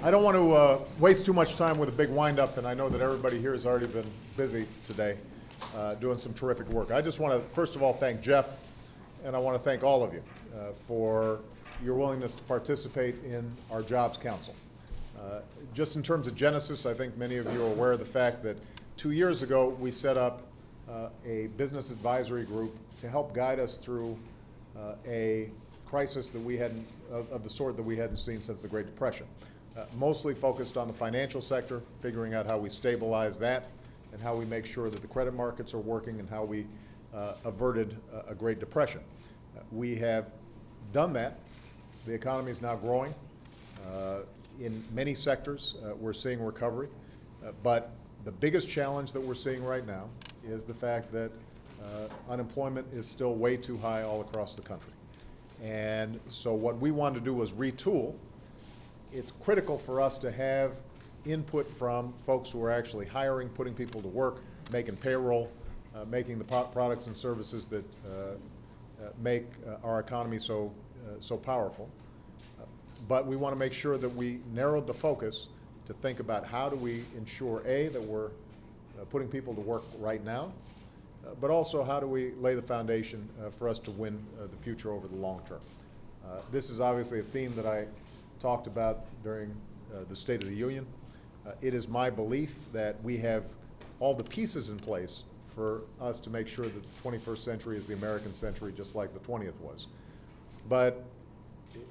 I don't want to waste too much time with a big wind-up, and I know that everybody here has already been busy today doing some terrific work. I just want to, first of all, thank Jeff, and I want to thank all of you for your willingness to participate in our Jobs Council. Just in terms of genesis, I think many of you are aware of the fact that 2 years ago we set up a business advisory group to help guide us through a crisis that we hadn't, of the sort that we hadn't seen since the Great Depression. Mostly focused on the financial sector, figuring out how we stabilize that and how we make sure that the credit markets are working and how we averted a Great Depression. We have done that. The economy is now growing. In many sectors, we're seeing recovery. But the biggest challenge that we're seeing right now is the fact that unemployment is still way too high all across the country. And so what we wanted to do was retool. It's critical for us to have input from folks who are actually hiring, putting people to work, making payroll, making the products and services that make our economy so powerful. But we want to make sure that we narrowed the focus to think about how do we ensure, A, that we're putting people to work right now, but also how do we lay the foundation for us to win the future over the long term. This is obviously a theme that I talked about during the State of the Union. It is my belief that we have all the pieces in place for us to make sure that the 21st century is the American century, just like the 20th was. But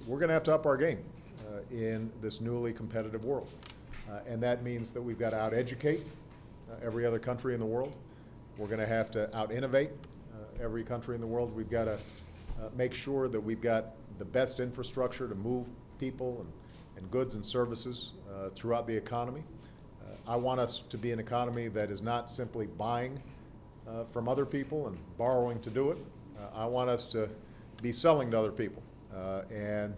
we're going to have to up our game in this newly competitive world. And that means that we've got to out-educate every other country in the world. We're going to have to out-innovate every country in the world. We've got to make sure that we've got the best infrastructure to move people and goods and services throughout the economy. I want us to be an economy that is not simply buying from other people and borrowing to do it. I want us to be selling to other people and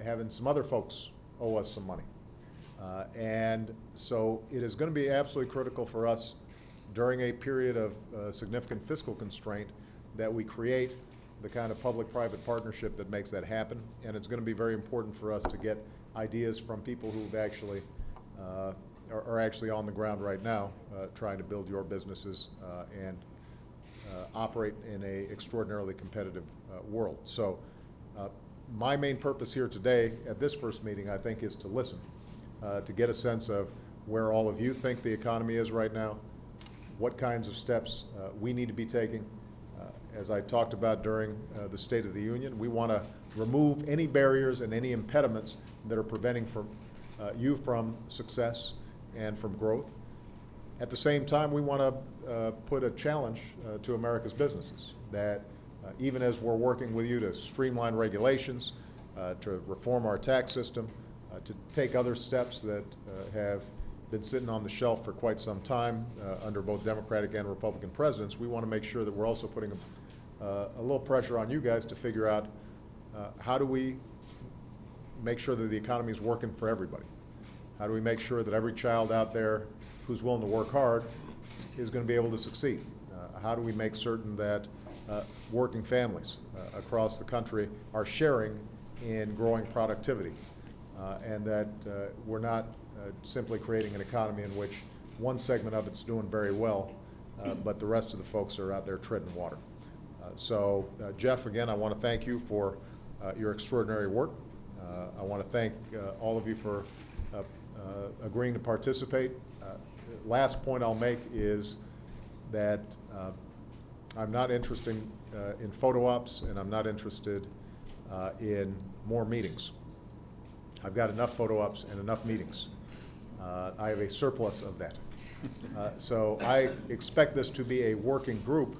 having some other folks owe us some money. And so it is going to be absolutely critical for us during a period of significant fiscal constraint that we create the kind of public-private partnership that makes that happen. And it's going to be very important for us to get ideas from people who've actually are actually on the ground right now trying to build your businesses and operate in an extraordinarily competitive world. So my main purpose here today at this first meeting, I think, is to listen, to get a sense of where all of you think the economy is right now, what kinds of steps we need to be taking. As I talked about during the State of the Union, we want to remove any barriers and any impediments that are preventing you from success and from growth. At the same time, we want to put a challenge to America's businesses that even as we're working with you to streamline regulations, to reform our tax system, to take other steps that have been sitting on the shelf for quite some time under both Democratic and Republican presidents, we want to make sure that we're also putting a little pressure on you guys to figure out how do we make sure that the economy is working for everybody? How do we make sure that every child out there who's willing to work hard is going to be able to succeed? How do we make certain that working families across the country are sharing in growing productivity and that we're not simply creating an economy in which one segment of it's doing very well, but the rest of the folks are out there treading water. So, Jeff, again, I want to thank you for your extraordinary work. I want to thank all of you for agreeing to participate. Last point I'll make is that I'm not interested in photo ops, and I'm not interested in more meetings. I've got enough photo ops and enough meetings. I have a surplus of that. So I expect this to be a working group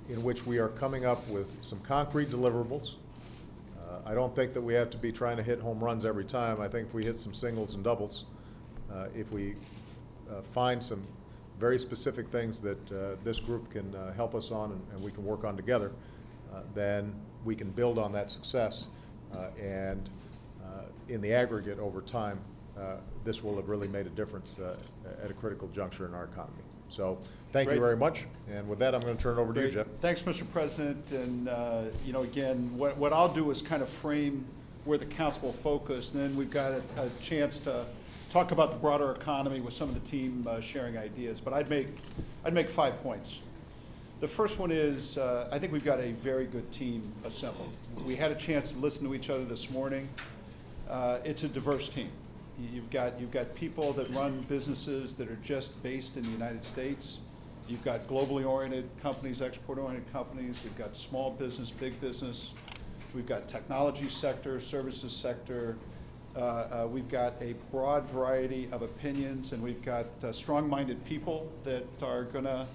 in which we are coming up with some concrete deliverables. I don't think that we have to be trying to hit home runs every time. I think if we hit some singles and doubles, if we find some very specific things that this group can help us on and we can work on together, then we can build on that success. And in the aggregate over time, this will have really made a difference at a critical juncture in our economy. So thank you very much. And with that, I'm going to turn it over to you, Jeff. Thanks, Mr. President. And, you know, again, what I'll do is kind of frame where the council will focus. And then we've got a chance to talk about the broader economy with some of the team sharing ideas. But I'd make 5 points. The first one is, I think we've got a very good team assembled. We had a chance to listen to each other this morning. It's a diverse team. You've got people that run businesses that are just based in the United States. You've got globally oriented companies, export-oriented companies. We've got small business, big business. We've got technology sector, services sector. We've got a broad variety of opinions, and we've got strong-minded people that are going to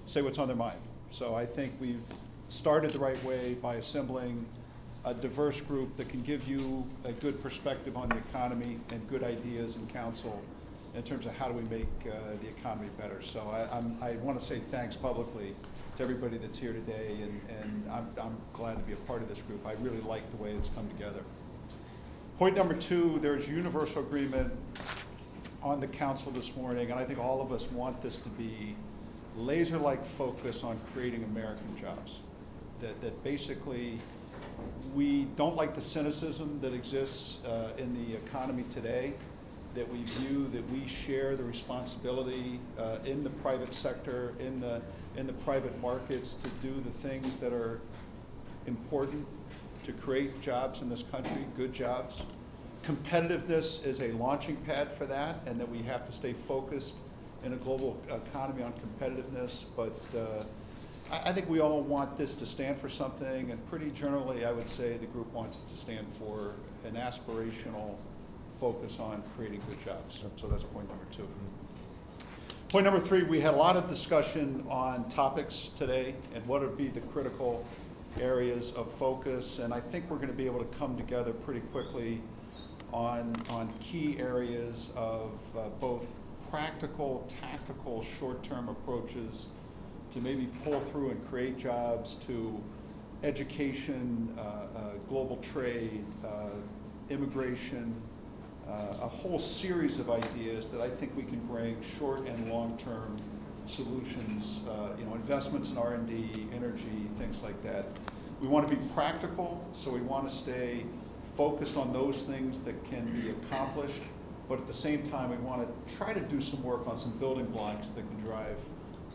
say what's on their mind. So I think we've started the right way by assembling a diverse group that can give you a good perspective on the economy and good ideas in council in terms of how do we make the economy better. So I want to say thanks publicly to everybody that's here today, and I'm glad to be a part of this group. I really like the way it's come together. Point number 2, there's universal agreement on the council this morning, and I think all of us want this to be laser-like focus on creating American jobs. That basically we don't like the cynicism that exists in the economy today, that we view that we share the responsibility in the private sector, in the private markets to do the things that are important to create jobs in this country, good jobs. Competitiveness is a launching pad for that, and that we have to stay focused in a global economy on competitiveness. But I think we all want this to stand for something, and pretty generally I would say the group wants it to stand for an aspirational focus on creating good jobs. So that's point number 2. Point number 3, we had a lot of discussion on topics today and what would be the critical areas of focus, and I think we're going to be able to come together pretty quickly on key areas of both practical, tactical, short-term approaches to maybe pull through and create jobs, to education, global trade, immigration, a whole series of ideas that I think we can bring short and long-term solutions, investments in R&D, energy, things like that. We want to be practical, so we want to stay focused on those things that can be accomplished, but at the same time we want to try to do some work on some building blocks that can drive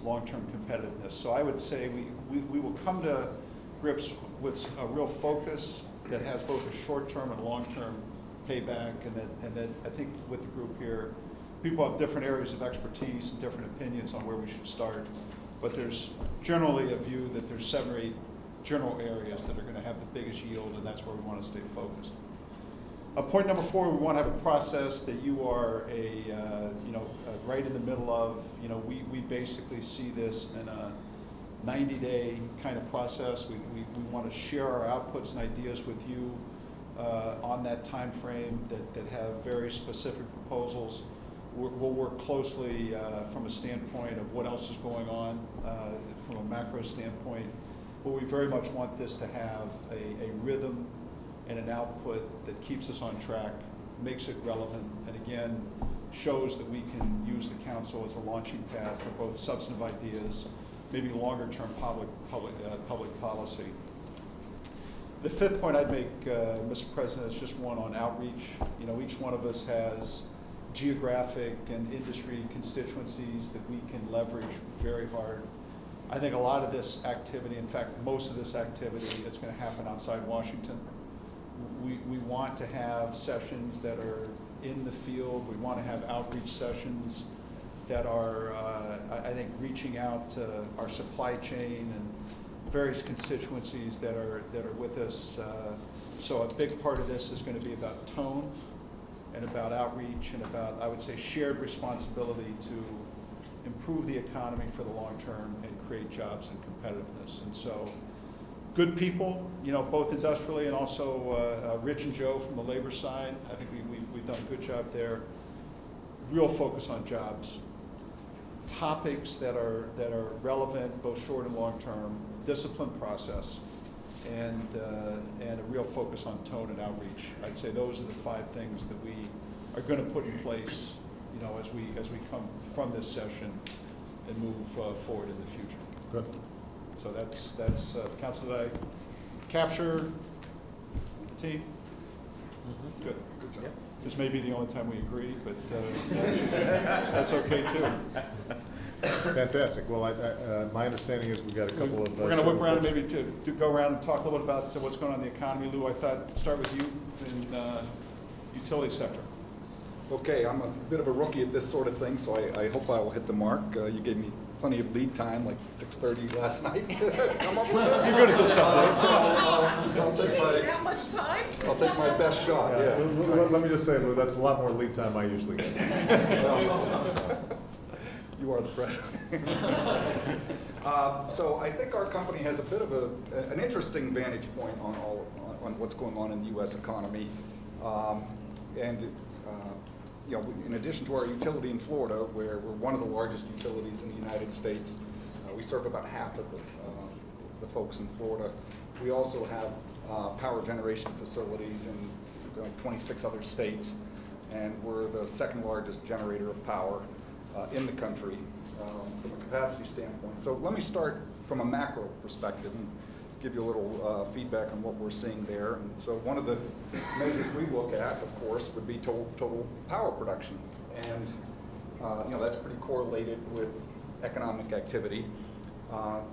long-term competitiveness. So I would say we will come to grips with a real focus that has both a short-term and long-term payback, and that I think with the group here, people have different areas of expertise and different opinions on where we should start, but there's generally a view that there's 7 or 8 general areas that are going to have the biggest yield, and that's where we want to stay focused. Point number 4, we want to have a process that you are right in the middle of. We basically see this in a 90-day kind of process. We want to share our outputs and ideas with you on that time frame that have very specific proposals. We'll work closely from a standpoint of what else is going on from a macro standpoint, but we very much want this to have a rhythm and an output that keeps us on track, makes it relevant, and again, shows that we can use the council as a launching pad for both substantive ideas, maybe longer-term public policy. The 5th point I'd make, Mr. President, is just one on outreach. Each one of us has geographic and industry constituencies that we can leverage very hard. I think a lot of this activity, in fact, most of this activity is going to happen outside Washington. We want to have sessions that are in the field. We want to have outreach sessions that are, I think, reaching out to our supply chain and various constituencies that are with us. So a big part of this is going to be about tone and about outreach and about, I would say, shared responsibility to improve the economy for the long term and create jobs and competitiveness. And so good people, both industrially and also Rich and Joe from the labor side. I think we've done a good job there. Real focus on jobs. Topics that are relevant, both short and long term, disciplined process, and a real focus on tone and outreach. I'd say those are the 5 things that we are going to put in place, as we come from this session and move forward in the future. Good. So that's Council. Did I capture the team? Good. Good job. This may be the only time we agree, but that's okay too. Fantastic. Well, my understanding is we've got a couple of. We're going to whip around maybe to go around and talk a little bit about what's going on in the economy. Lou, I thought I'd start with you in utility sector. Okay, I'm a bit of a rookie at this sort of thing, so I hope I will hit the mark. You gave me plenty of lead time, like 6:30 last night. Come up with this. You're good at this stuff, right? So I'll take That much time? I'll take my best shot. Yeah, Yeah. let me just say, Lou, that's a lot more lead time I usually get. You are the president. So I think our company has a bit of an interesting vantage point on what's going on in the U.S. economy. You know, in addition to our utility in Florida, where we're one of the largest utilities in the United States, we serve about half of the folks in Florida. We also have power generation facilities in 26 other states, and we're the second largest generator of power in the country from a capacity standpoint. So let me start from a macro perspective and give you a little feedback on what we're seeing there. And so one of the measures we look at, of course, would be total power production. And you know, that's pretty correlated with economic activity.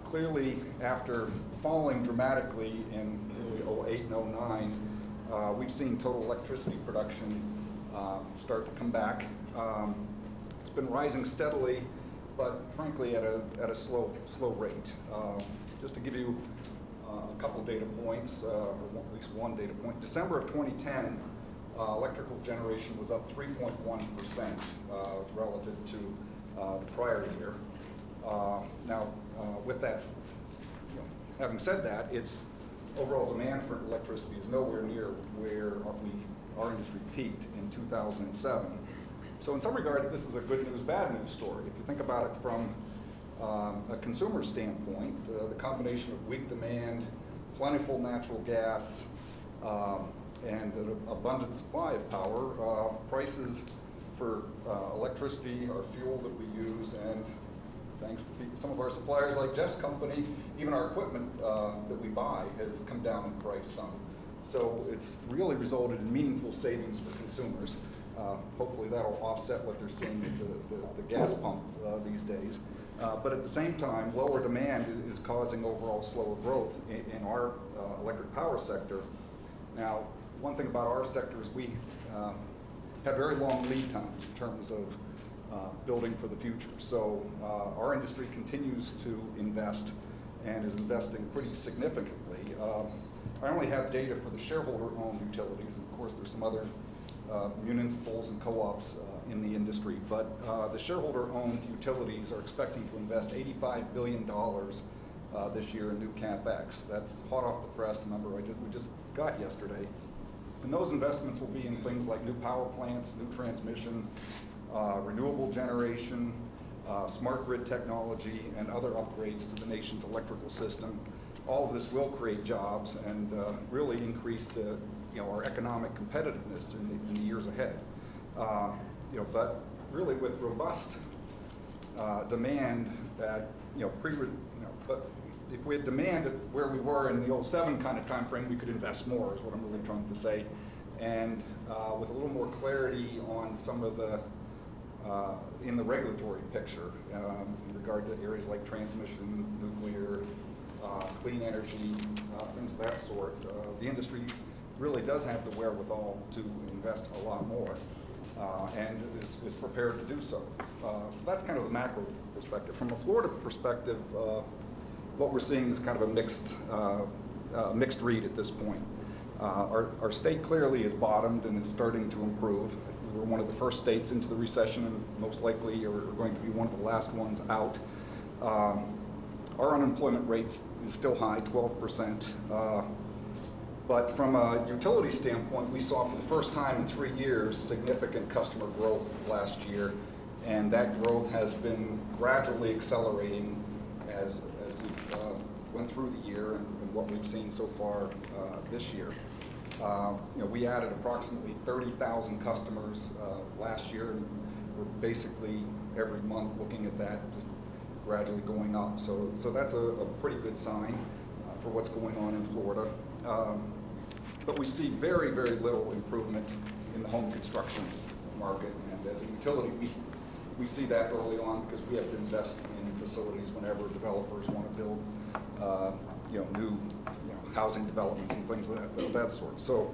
Clearly, after falling dramatically in 2008 and 2009, we've seen total electricity production start to come back. It's been rising steadily, but frankly at a slow rate. Just to give you a couple data points, or at least one data point. December of 2010, electrical generation was up 3.1% relative to the prior year. Now, with that, you know, having said that, its overall demand for electricity is nowhere near where our industry peaked in 2007. So in some regards, this is a good news, bad news story. If you think about it from a consumer standpoint, the combination of weak demand, plentiful natural gas, and an abundant supply of power, prices for electricity, our fuel that we use, and thanks to some of our suppliers like Jeff's company, even our equipment that we buy has come down in price some. So it's really resulted in meaningful savings for consumers. Hopefully that'll offset what they're seeing at the gas pump these days. But at the same time, lower demand is causing overall slower growth in our electric power sector. Now, one thing about our sector is we have very long lead times in terms of building for the future. So our industry continues to invest and is investing pretty significantly. I only have data for the shareholder-owned utilities. Of course, there's some other municipals and co-ops in the industry, but the shareholder-owned utilities are expecting to invest $85 billion this year in new CapEx. That's hot off the press number we just got yesterday. And those investments will be in things like new power plants, new transmission, renewable generation, smart grid technology, and other upgrades to the nation's electrical system. All of this will create jobs and really increase our economic competitiveness in the years ahead. But really with robust demand that but if we had demand at where we were in the 07 kind of time frame, we could invest more, is what I'm really trying to say. And with a little more clarity on some of the in the regulatory picture in regard to areas like transmission, nuclear, clean energy, things of that sort, the industry really does have the wherewithal to invest a lot more and is prepared to do so. So that's kind of the macro perspective. From a Florida perspective, what we're seeing is kind of a mixed read at this point. Our state clearly has bottomed and is starting to improve. We were one of the first states into the recession and most likely are going to be one of the last ones out. Our unemployment rate is still high, 12%. But from a utility standpoint, we saw for the first time in 3 years significant customer growth last year, and that growth has been gradually accelerating as we went through the year and what we've seen so far this year. We added approximately 30,000 customers last year, and we're basically every month looking at that just gradually going up. So that's a pretty good sign for what's going on in Florida. but we see very, very little improvement in the home construction market. And as a utility, we see that early on because we have to invest in facilities whenever developers want to build new housing developments and things of that sort. So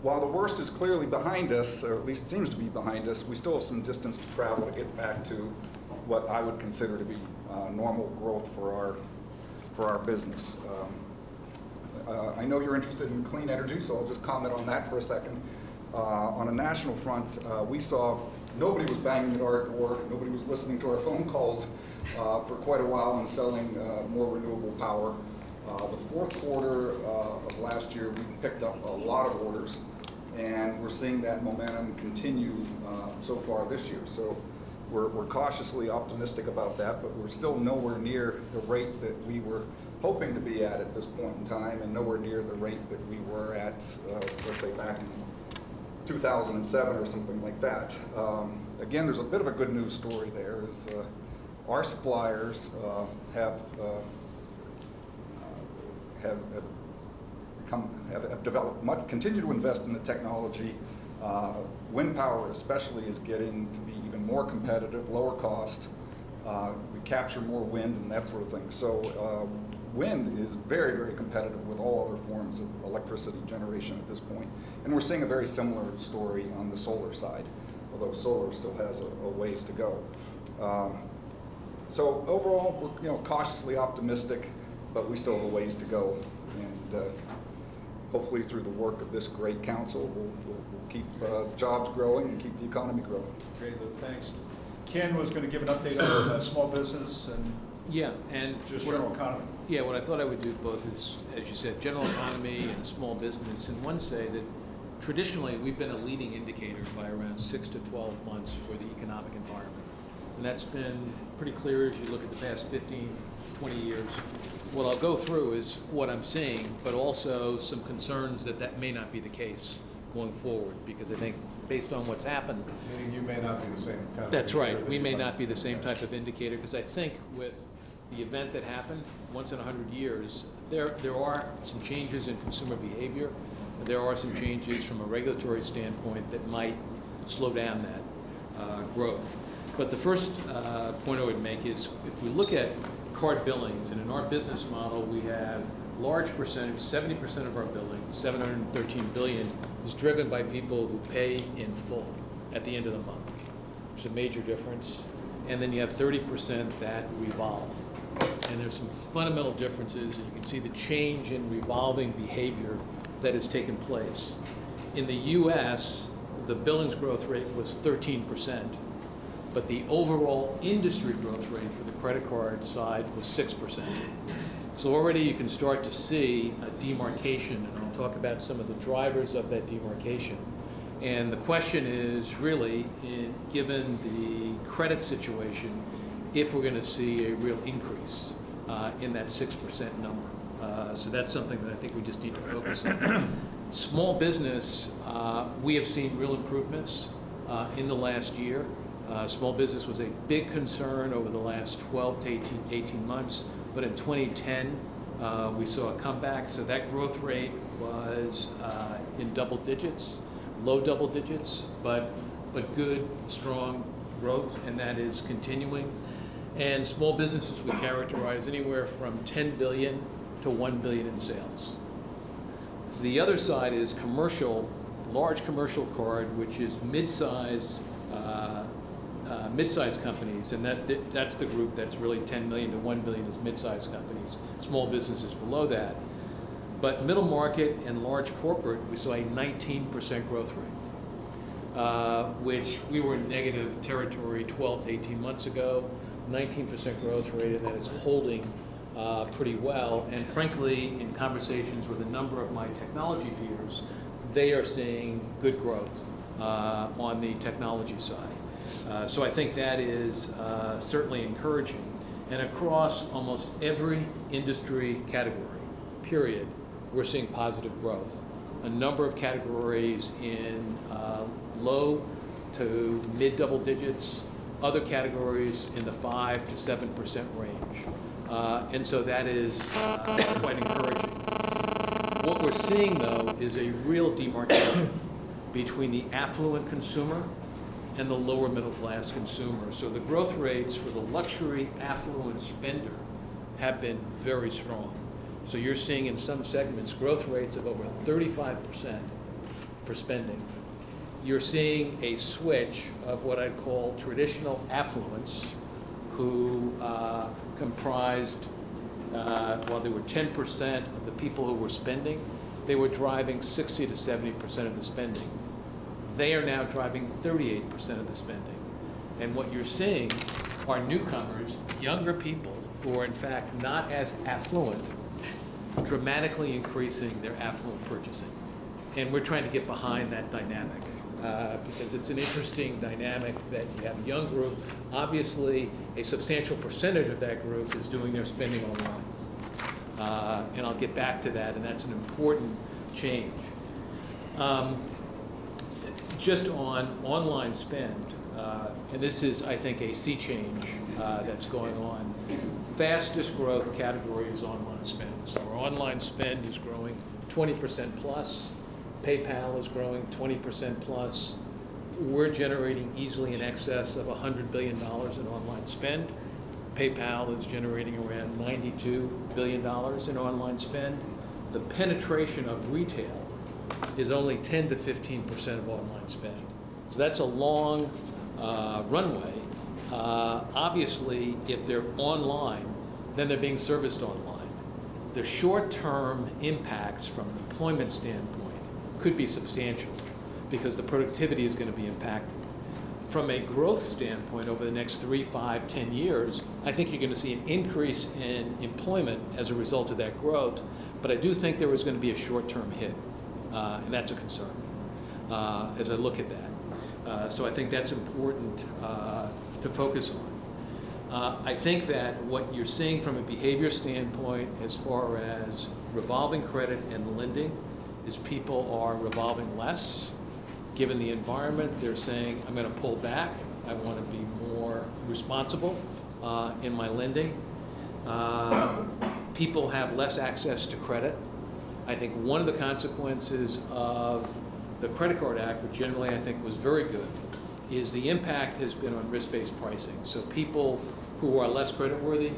while the worst is clearly behind us, or at least seems to be behind us, we still have some distance to travel to get back to what I would consider to be normal growth for our business. I know you're interested in clean energy, so I'll just comment on that for a second. On a national front, we saw nobody was banging at our door, nobody was listening to our phone calls for quite a while and selling more renewable power. The fourth quarter of last year, we picked up a lot of orders, and we're seeing that momentum continue so far this year. So we're cautiously optimistic about that, but we're still nowhere near the rate that we were hoping to be at this point in time, and nowhere near the rate that we were at, let's say, back in 2007 or something like that. Again, there's a bit of a good news story there. Is our suppliers have developed, continue to invest in the technology. Wind power especially is getting to be even more competitive, lower cost. We capture more wind and that sort of thing. So wind is very, very competitive with all other forms of electricity generation at this point. And we're seeing a very similar story on the solar side, although solar still has a ways to go. So overall, we're cautiously optimistic, but we still have a ways to go. And hopefully through the work of this great council, we'll keep jobs growing and keep the economy growing. Great, Lou, thanks. Ken was going to give an update on small business and just general economy. Yeah, what I thought I would do both is, as you said, general economy and small business, and one say that traditionally we've been a leading indicator by around 6 to 12 months for the economic environment. And that's been pretty clear as you look at the past 15, 20 years. What I'll go through is what I'm seeing, but also some concerns that may not be the case going forward, because I think based on what's happened. Meaning you may not be the same kind of. That's right. We may not be the same type of indicator, because I think with the event that happened once in 100 years, there are some changes in consumer behavior. There are some changes from a regulatory standpoint that might slow down that growth. But the first point I would make is if we look at card billings, and in our business model we have large percentage, 70% of our billings, $713 billion, is driven by people who pay in full at the end of the month. It's a major difference. And then you have 30% that revolve. And there's some fundamental differences, and you can see the change in revolving behavior that has taken place. In the US, the billings growth rate was 13%, but the overall industry growth rate for the credit card side was 6%. So already you can start to see a demarcation, and I'll talk about some of the drivers of that demarcation. And the question is really, given the credit situation, if we're going to see a real increase in that 6% number. So that's something that I think we just need to focus on. Small business, we have seen real improvements in the last year. Small business was a big concern over the last 12 to 18 months, but in 2010, we saw a comeback. So that growth rate was in double digits, low double digits, but good, strong growth, and that is continuing. And small businesses we characterize anywhere from 10 billion to 1 billion in sales. The other side is commercial, large commercial card, which is mid-size companies, and that's the group that's really 10 million to 1 billion is mid-size companies, small businesses below that. But middle market and large corporate, we saw a 19% growth rate, which we were in negative territory 12 to 18 months ago, 19% growth rate, and that is holding pretty well. And frankly, in conversations with a number of my technology peers, they are seeing good growth on the technology side. So I think that is certainly encouraging. And across almost every industry category, period, we're seeing positive growth. A number of categories in low to mid double digits, other categories in the 5 to 7% range. And so that is quite encouraging. What we're seeing, though, is a real demarcation between the affluent consumer and the lower middle class consumer. So the growth rates for the luxury affluent spender have been very strong. So you're seeing in some segments growth rates of over 35% for spending. You're seeing a switch of what I'd call traditional affluence, who comprised, while they were 10% of the people who were spending, they were driving 60 to 70% of the spending. They are now driving 38% of the spending. And what you're seeing are newcomers, younger people, who are in fact not as affluent, dramatically increasing their affluent purchasing. And we're trying to get behind that dynamic because it's an interesting dynamic that you have a young group. Obviously, a substantial percentage of that group is doing their spending online. And I'll get back to that, and that's an important change. Just on online spend, and this is, I think, a sea change that's going on. Fastest growth category is online spend. So our online spend is growing 20% plus. PayPal is growing 20% plus. We're generating easily in excess of $100 billion in online spend. PayPal is generating around $92 billion in online spend. The penetration of retail is only 10 to 15% of online spend. So that's a long runway. Obviously, if they're online, then they're being serviced online. The short-term impacts from an employment standpoint could be substantial because the productivity is going to be impacted. From a growth standpoint, over the next 3, 5, 10 years, I think you're going to see an increase in employment as a result of that growth, but I do think there is going to be a short-term hit, and that's a concern as I look at that. So I think that's important to focus on. I think that what you're seeing from a behavior standpoint as far as revolving credit and lending is people are revolving less. Given the environment, they're saying, I'm going to pull back. I want to be more responsible in my lending. People have less access to credit. I think one of the consequences of the Credit Card Act, which generally I think was very good, is the impact has been on risk-based pricing. So people who are less creditworthy,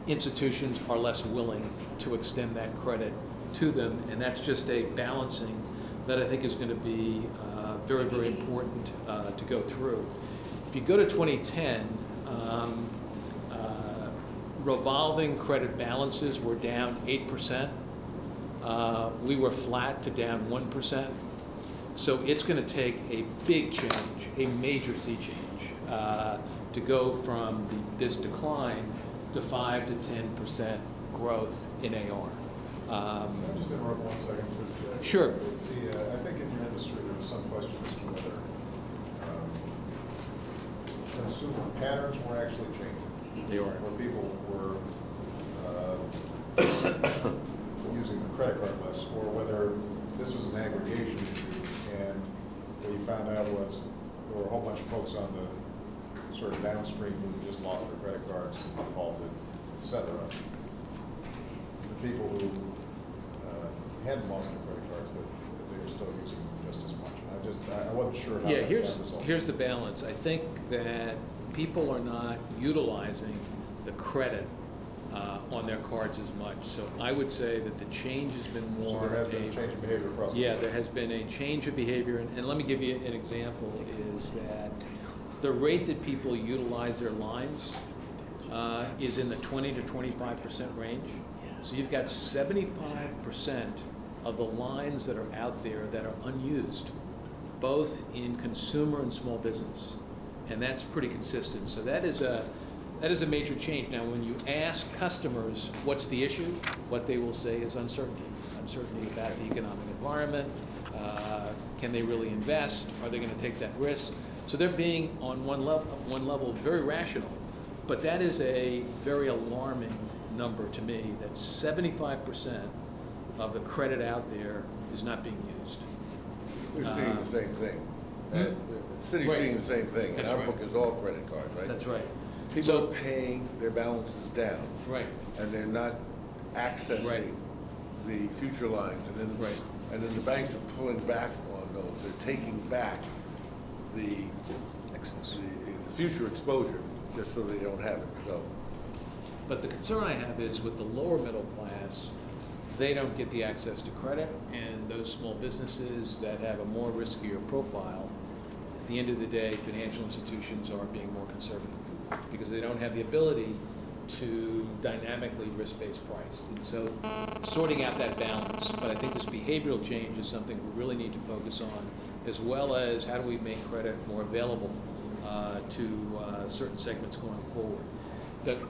institutions are less willing to extend that credit to them, and that's just a balancing that I think is going to be very, very important to go through. If you go to 2010, revolving credit balances were down 8%. We were flat to down 1%. So it's going to take a big change, a major sea change, to go from this decline to 5 to 10% growth in AR. Can I just interrupt 1 second? Because, Sure. I think in your industry there was some question as to whether consumer patterns were actually changing. They are. Where people were using the credit card less, or whether this was an aggregation issue, and what you found out was there were a whole bunch of folks on the sort of downstream who just lost their credit cards, defaulted, et cetera. The people who hadn't lost their credit cards, that they were still using them just as much. I wasn't sure how Yeah, that resolved. here's the balance. I think that people are not utilizing the credit on their cards as much. So I would say that the change has been more. So there has been a change in behavior across the board. Yeah, there has been a change of behavior, and let me give you an example, is that the rate that people utilize their lines is in the 20 to 25% range. So you've got 75% of the lines that are out there that are unused, both in consumer and small business, and that's pretty consistent. So that is a major change. Now, when you ask customers what's the issue, what they will say is uncertainty. Uncertainty about the economic environment. Can they really invest? Are they going to take that risk? So they're being, on one level, very rational. But that is a very alarming number to me, that 75% of the credit out there is not being used. We're seeing the same thing. The city's Right. seeing the same thing. That's Our right. book is all credit cards, right? That's right. People So- are paying their balances down, Right. and they're not accessing Right. the future lines, and then, Right. and then the banks are pulling back on those. They're taking back the future exposure, just so they don't have it, so. But the concern I have is with the lower middle class, they don't get the access to credit, and those small businesses that have a more riskier profile, at the end of the day, financial institutions are being more conservative because they don't have the ability to dynamically risk-based price. And so sorting out that balance, but I think this behavioral change is something we really need to focus on, as well as how do we make credit more available to certain segments going forward.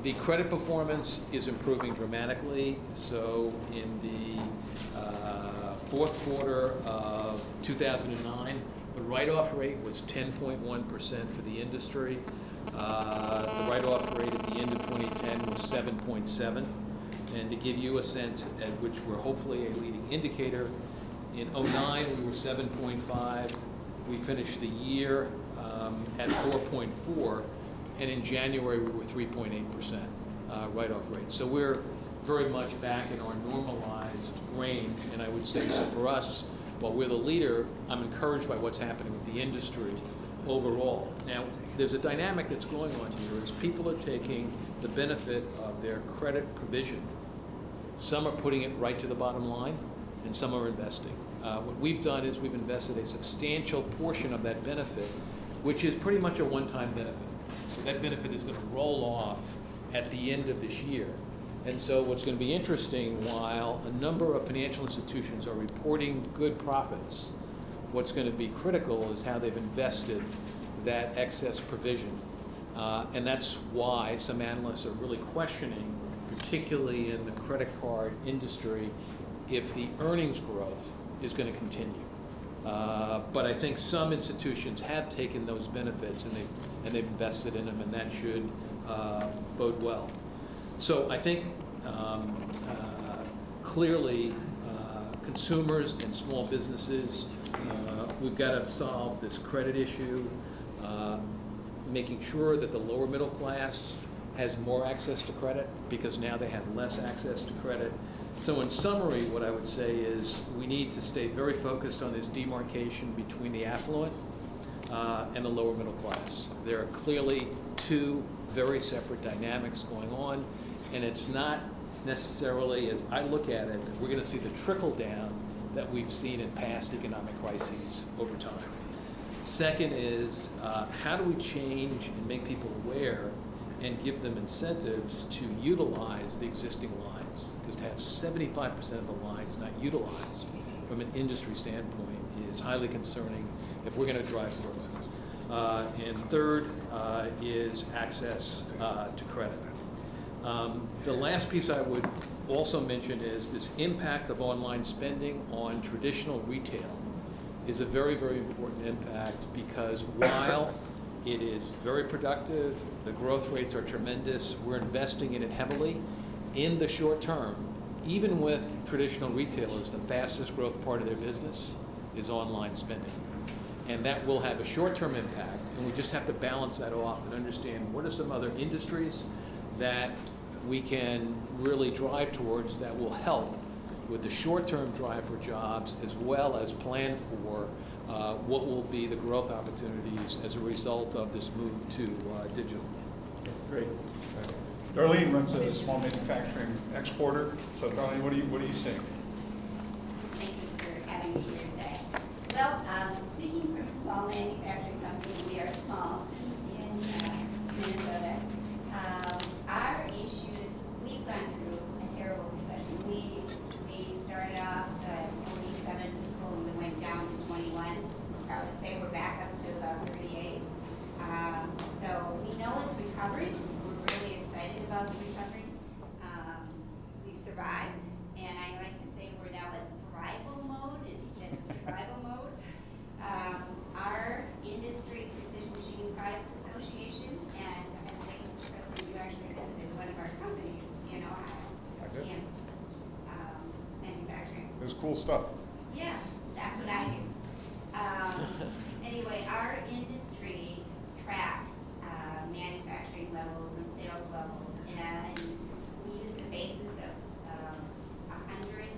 The credit performance is improving dramatically. So in the fourth quarter of 2009, the write-off rate was 10.1% for the industry. The write-off rate at the end of 2010 was 7.7. And to give you a sense at which we're hopefully a leading indicator, in 2009 we were 7.5. We finished the year at 4.4. And in January, we were 3.8% write-off rate. So we're very much back in our normalized range. And I would say, so for us, while we're the leader, I'm encouraged by what's happening with the industry overall. Now, there's a dynamic that's going on here is people are taking the benefit of their credit provision. Some are putting it right to the bottom line, and some are investing. What we've done is we've invested a substantial portion of that benefit, which is pretty much a one-time benefit. So that benefit is going to roll off at the end of this year. And so what's going to be interesting, while a number of financial institutions are reporting good profits, what's going to be critical is how they've invested that excess provision. And that's why some analysts are really questioning, particularly in the credit card industry, if the earnings growth is going to continue. But I think some institutions have taken those benefits and they've invested in them, and that should bode well. So I think clearly consumers and small businesses, we've got to solve this credit issue, making sure that the lower middle class has more access to credit because now they have less access to credit. So in summary, what I would say is we need to stay very focused on this demarcation between the affluent and the lower middle class. There are clearly two very separate dynamics going on, and it's not necessarily, as I look at it, that we're going to see the trickle down that we've seen in past economic crises over time. Second is how do we change and make people aware and give them incentives to utilize the existing lines? Because to have 75% of the lines not utilized from an industry standpoint is highly concerning if we're going to drive growth. And third is access to credit. The last piece I would also mention is this impact of online spending on traditional retail is a very, very important impact because while it is very productive, the growth rates are tremendous, we're investing in it heavily. In the short term, even with traditional retailers, the fastest growth part of their business is online spending. And that will have a short-term impact, and we just have to balance that off and understand what are some other industries that we can really drive towards that will help with the short-term drive for jobs as well as plan for what will be the growth opportunities as a result of this move to digital. Great. Darlene runs a small manufacturing exporter. So Darlene, what are you seeing? Thank you for having me here today. Well, speaking from a small manufacturing company, we are small in Minnesota. Our issue is we've gone through a terrible recession. We started off at 47 people and we went down to 21. I'm proud to say we're back up to about 38. So we know it's recovered. We're really excited about the recovery. We've survived, and I like to say we're now in thrival mode instead of survival mode. Our industry, Precision Machine Products Association, and I think, Mr. President, you actually visited one of our companies in Ohio. I did. In manufacturing. It was cool stuff. Yeah, that's what I do. Anyway, our industry tracks manufacturing levels and sales levels, and we use a basis of 100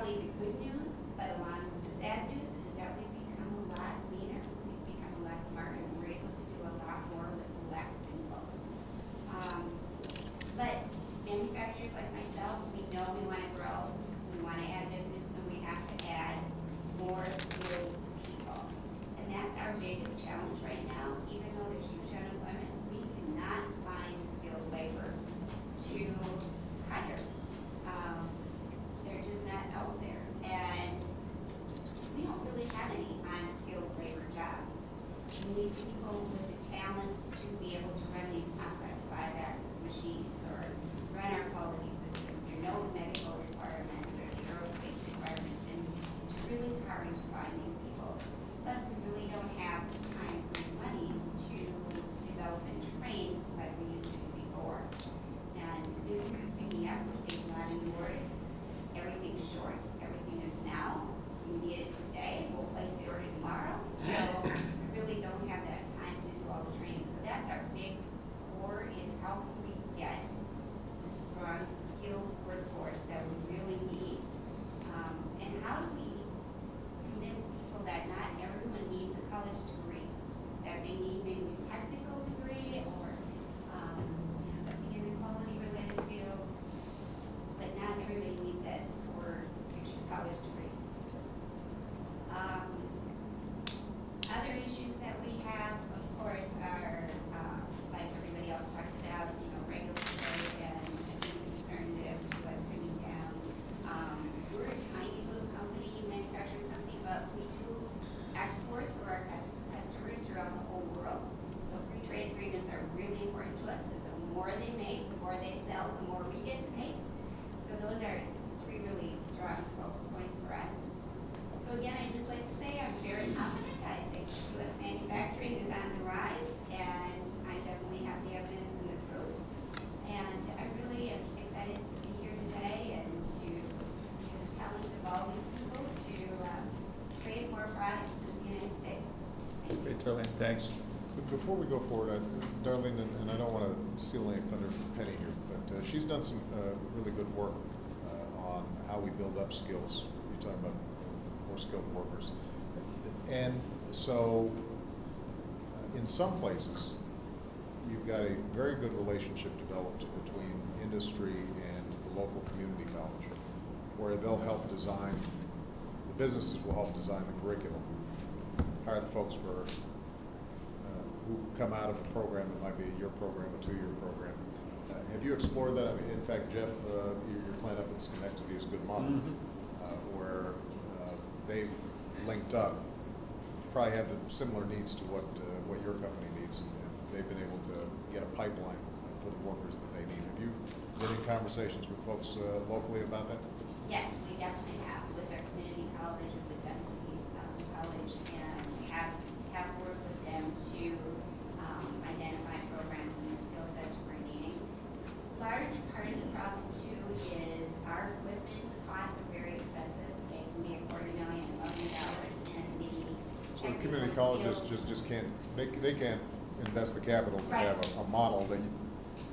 probably the good news, but along with the sad news is that we've become a lot leaner, we've become a lot smarter, and we're able to do a lot more with less people. But manufacturers like myself, we know we want to grow, we want to add business, and we have to add more skilled people. And that's our biggest challenge right now. Even though there's huge unemployment, we cannot find skilled labor to hire. They're just not out there. And we don't really have any unskilled labor jobs. We need people with the talents to be able to run these complex 5-axis machines or run our quality systems or know the medical requirements or the aerospace requirements. And it's really hard to find these people. Plus, we really don't have the time or monies to develop and train like we used to before. And business is picking up. We're seeing a lot of new orders. Everything's short. Everything is now. You need it today. We'll place the order tomorrow. So we really don't have that time to do all the training. So that's our big core is how can we get the strong, skilled workforce that we really need? And how do we convince people that not everyone needs a college degree, that they need maybe a technical degree or something in the quality-related fields, but not everybody needs that 4-6-year college degree. Other issues that we have, of course, are like everybody else talked about, regulatory and being concerned as to what's coming down. We're a tiny little company, manufacturing company, but we do export through our customers throughout the whole world. So free trade agreements are really important to us because the more they make, the more they sell, the more we get to make. So those are 3 really strong focus points for us. So again, I'd just like to say I'm very confident. I think U.S. manufacturing is on the rise, and I definitely have the evidence and the proof. And I really am excited to be here today and to use the talent of all these people to create more products in the United States. Thank you. Great, Darlene, thanks. Before we go forward, Darlene, and I don't want to steal any thunder from Penny here, but she's done some really good work on how we build up skills. You're talking about more skilled workers. And so in some places, you've got a very good relationship developed between industry and the local community college, where they'll help design, the businesses will help design the curriculum, hire the folks for who come out of a program. It might be a year program, a 2-year program. Have you explored that? I mean, in fact, Jeff, your plant up in Schenectady is a good model, where they've linked up, probably have the similar needs to what your company needs, and they've been able to get a pipeline for the workers that they need. Have you been in conversations with folks locally about that? Yes, we definitely have with our community college and with Dempsey College, and have worked with them to identify programs and the skill sets we're needing. Large part of the problem too is our equipment costs are very expensive. They can be $250,000, $1 million, and the So the community colleges just can't, they can't invest the capital to have a model that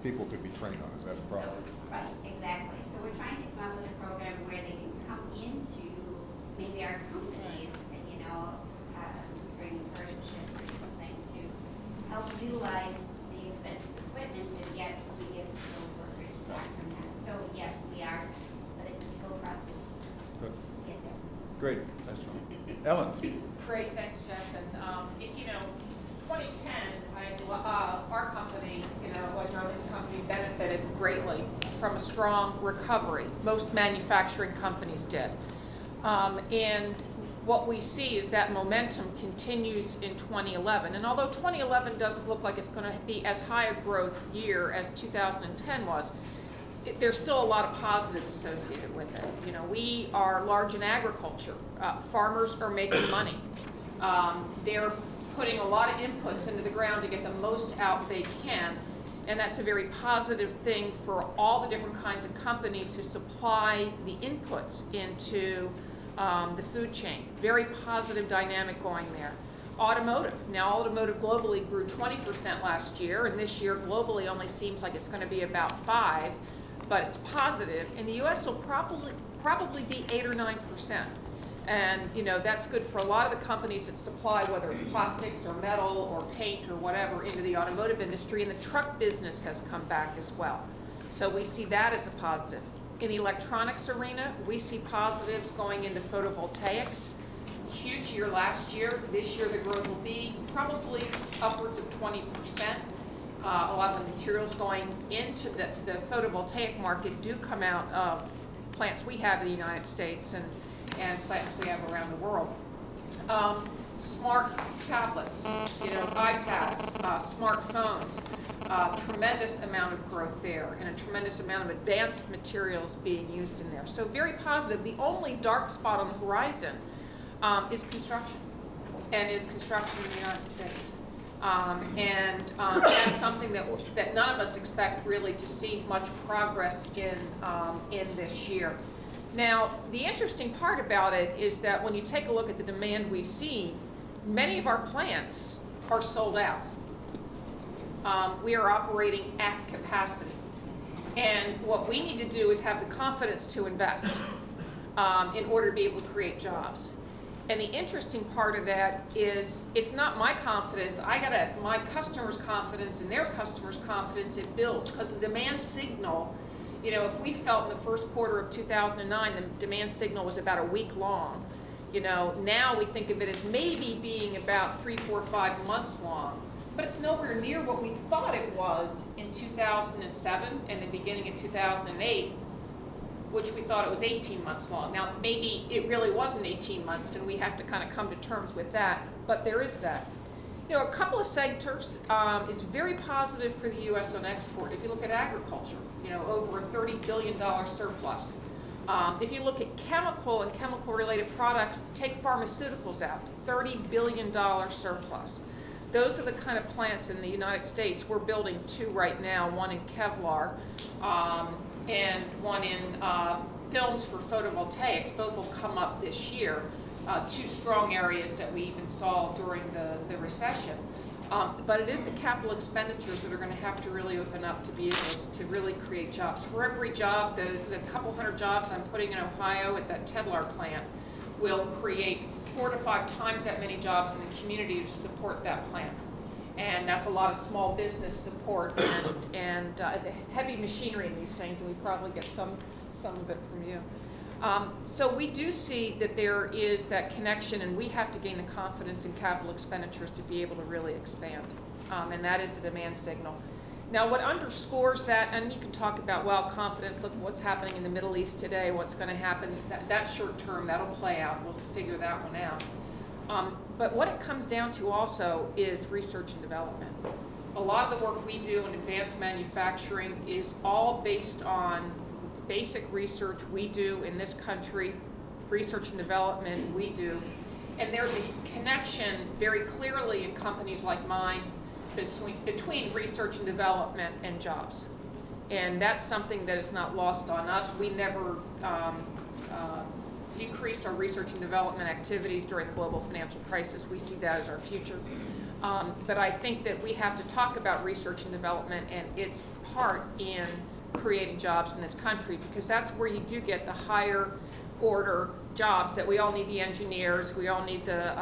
people could be trained on. Is that the problem? Right, exactly. So we're trying to come up with a program where they can come into maybe our companies, bring partnership or something to help utilize the expensive equipment, but yet we get the skilled workers back from that. So yes, we are, but it's a slow process Good. to get there. Great, thanks, John. Ellen? Great, thanks, Jeff. And 2010, our company, like Darlene's company, benefited greatly from a strong recovery. Most manufacturing companies did. And what we see is that momentum continues in 2011. And although 2011 doesn't look like it's going to be as high a growth year as 2010 was, there's still a lot of positives associated with it. We are large in agriculture. Farmers are making money. They're putting a lot of inputs into the ground to get the most out they can, and that's a very positive thing for all the different kinds of companies who supply the inputs into the food chain. Very positive dynamic going there. Automotive. Now, automotive globally grew 20% last year, and this year globally only seems like it's going to be about 5%. but it's positive. In the US, will probably be 8 or 9%. And, you know, that's good for a lot of the companies that supply, whether it's plastics or metal or paint or whatever, into the automotive industry, and the truck business has come back as well. So we see that as a positive. In the electronics arena, we see positives going into photovoltaics. Huge year last year. This year the growth will be probably upwards of 20%. A lot of the materials going into the photovoltaic market do come out of plants we have in the United States and plants we have around the world. Smart tablets, you know, iPads, smartphones, tremendous amount of growth there and a tremendous amount of advanced materials being used in there. So very positive. The only dark spot on the horizon is construction, and is construction in the United States. That's something that none of us expect really to see much progress in this year. Now, the interesting part about it is that when you take a look at the demand we've seen, many of our plants are sold out. We are operating at capacity. And what we need to do is have the confidence to invest in order to be able to create jobs. And the interesting part of that is it's not my confidence. I got my customers' confidence and their customers' confidence it builds, because the demand signal, you know, if we felt in the first quarter of 2009, the demand signal was about a week long. You know, now we think of it as maybe being about 3, 4, 5 months long, but it's nowhere near what we thought it was in 2007 and the beginning of 2008, which we thought it was 18 months long. Now, maybe it really wasn't 18 months, and we have to kind of come to terms with that, but there is that. You know, a couple of sectors is very positive for the U.S. on export. If you look at agriculture, you know, over a $30 billion surplus. If you look at chemical and chemical-related products, take pharmaceuticals out, $30 billion surplus. Those are the kind of plants in the United States. We're building 2 right now, one in Kevlar and one in films for photovoltaics. Both will come up this year. 2 strong areas that we even saw during the recession. But it is the capital expenditures that are going to have to really open up to be able to really create jobs. For every job, the couple hundred jobs I'm putting in Ohio at that Kevlar plant will create 4 to 5 times that many jobs in the community to support that plant. And that's a lot of small business support and the heavy machinery in these things, and we probably get some of it from you. So we do see that there is that connection, and we have to gain the confidence in capital expenditures to be able to really expand, and that is the demand signal. Now, what underscores that, and you can talk about, well, confidence, look what's happening in the Middle East today, what's going to happen, that short term, that'll play out, we'll figure that one out. But what it comes down to also is research and development. A lot of the work we do in advanced manufacturing is all based on basic research we do in this country, research and development we do, and there's a connection very clearly in companies like mine between research and development and jobs. And that's something that is not lost on us. We never decreased our research and development activities during the global financial crisis. We see that as our future. But I think that we have to talk about research and development and its part in creating jobs in this country, because that's where you do get the higher order jobs that we all need, the engineers, we all need the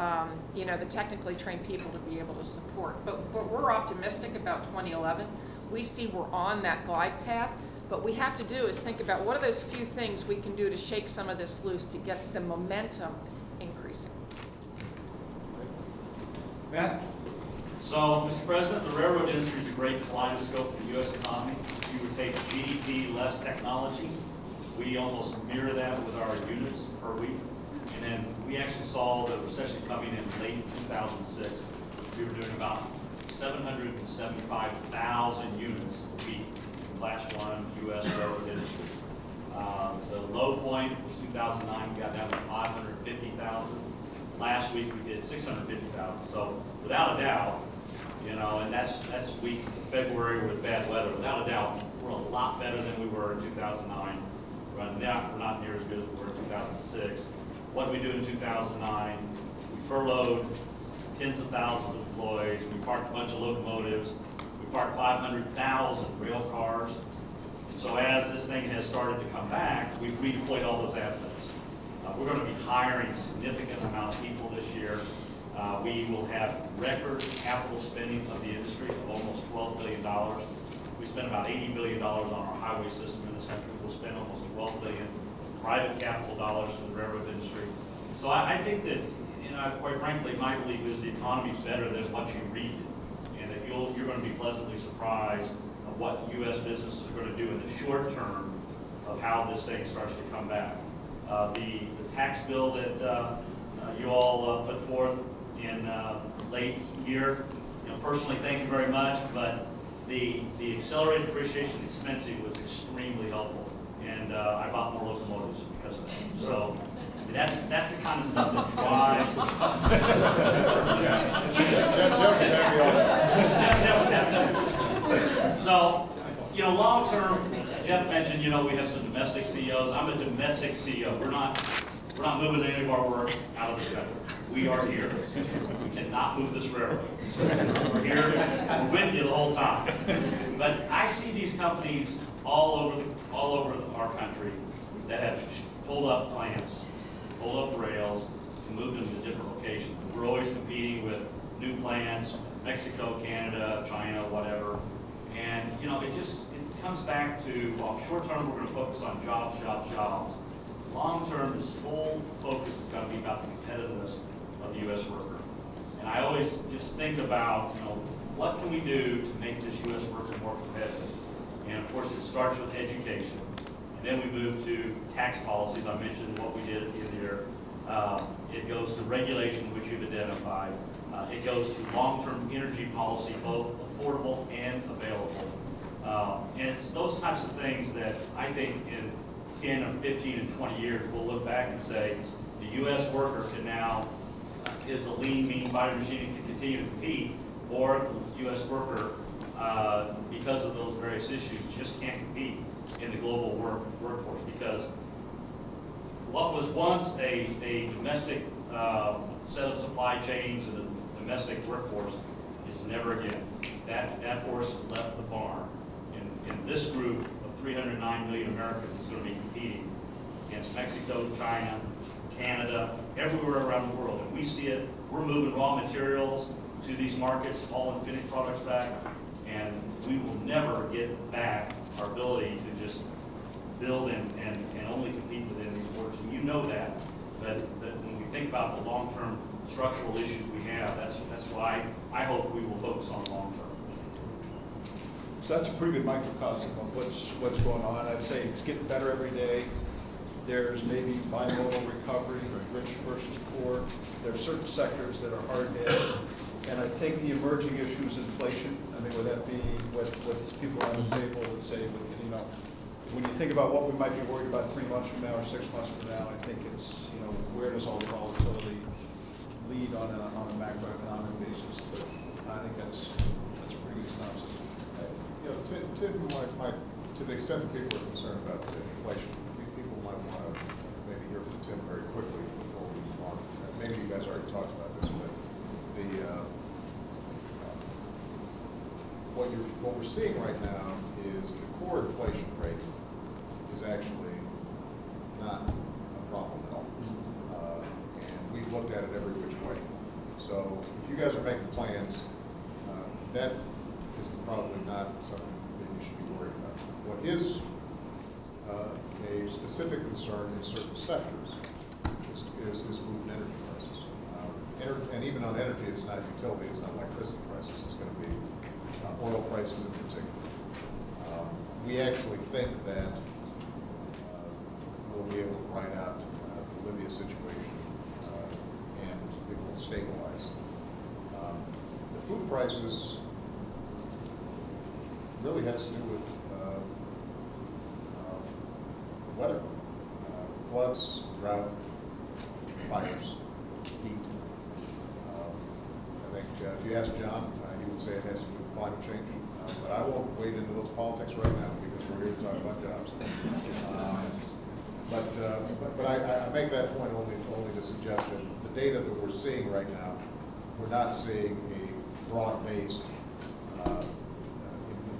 the technically trained people to be able to support. But we're optimistic about 2011. We see we're on that glide path. But we have to do is think about what are those few things we can do to shake some of this loose to get the momentum increasing. Matt? So, Mr. President, the railroad industry is a great kaleidoscope for the U.S. economy. If you would take GDP less technology, we almost mirror that with our units per week. And then we actually saw the recession coming in late 2006. We were doing about 775,000 units a week. Class 1 U.S. railroad industry. The low point was 2009. We got down to 550,000. Last week we did 650,000. So without a doubt, and that's week February with bad weather. Without a doubt, we're a lot better than we were in 2009. We're not near as good as we were in 2006. What did we do in 2009? We furloughed tens of thousands of employees. We parked a bunch of locomotives. We parked 500,000 rail cars. So as this thing has started to come back, we've redeployed all those assets. We're going to be hiring a significant amount of people this year. We will have record capital spending of the industry of almost $12 billion. We spend about $80 billion on our highway system in this country. We'll spend almost $12 billion private capital dollars for the railroad industry. So I think that, quite frankly, my belief is the economy's better than what you read, and that you're going to be pleasantly surprised of what U.S. businesses are going to do in the short term of how this thing starts to come back. The tax bill that you all put forth in late year, personally, thank you very much, but the accelerated depreciation expensing was extremely helpful, and I bought more locomotives because of that. So that's the kind of stuff that drives. Jeff was happy also. So, long term, Jeff mentioned, we have some domestic CEOs. I'm a domestic CEO. We're not moving any of our work out of this country. We are here. We cannot move this railroad. We're here. We're with you the whole time. But I see these companies all over our country that have pulled up plants, pulled up rails, and moved them to different locations. And we're always competing with new plants, Mexico, Canada, China, whatever. And it comes back to, well, short term we're going to focus on jobs. Long term, this whole focus is going to be about the competitiveness of the U.S. worker. And I always just think about, what can we do to make this U.S. worker more competitive? And of course, it starts with education. And then we move to tax policies. I mentioned what we did at the end of the year. It goes to regulation, which you've identified. It goes to long-term energy policy, both affordable and available. And it's those types of things that I think in 10 or 15 and 20 years, we'll look back and say, the U.S. worker can now, is a lean, mean fighting machine and can continue to compete, or the U.S. worker, because of those various issues, just can't compete in the global workforce, because what was once a domestic set of supply chains and a domestic workforce is never again. That horse left the barn. In this group of 309 million Americans is going to be competing against Mexico, China, Canada, everywhere around the world. And we see it. We're moving raw materials to these markets, all in finished products back, and we will never get back our ability to just build and only compete within these borders. And you know that. But when we think about the long-term structural issues we have, that's why I hope we will focus on long-term. So that's a pretty good microcosm of what's going on. I'd say it's getting better every day. There's maybe bimodal recovery, rich versus poor. There are certain sectors that are hard hit. And I think the emerging issue is inflation. I mean, would that be what people around the table would say? When you think about what we might be worried about 3 months from now or 6 months from now, I think it's, where does all the volatility lead on a macroeconomic basis? But I think that's a pretty good synopsis. Tim might, to the extent that people are concerned about inflation, people might want to maybe hear from Tim very quickly before we move on. Maybe you guys already talked about this, but what we're seeing right now is the core inflation rate is actually not a problem at all. And we've looked at it every which way. So if you guys are making plans, that is probably not something that you should be worried about. What is a specific concern in certain sectors is this move in energy prices. And even on energy, it's not utility, it's not electricity prices, it's going to be oil prices in particular. We actually think that we'll be able to ride out the Libya situation and it will stabilize. The food prices really has to do with the weather, floods, drought, fires, heat. I think if you ask John, he would say it has to do with climate change. But I won't wade into those politics right now because we're here to talk about jobs. But I make that point only to suggest that the data that we're seeing right now, we're not seeing a broad-based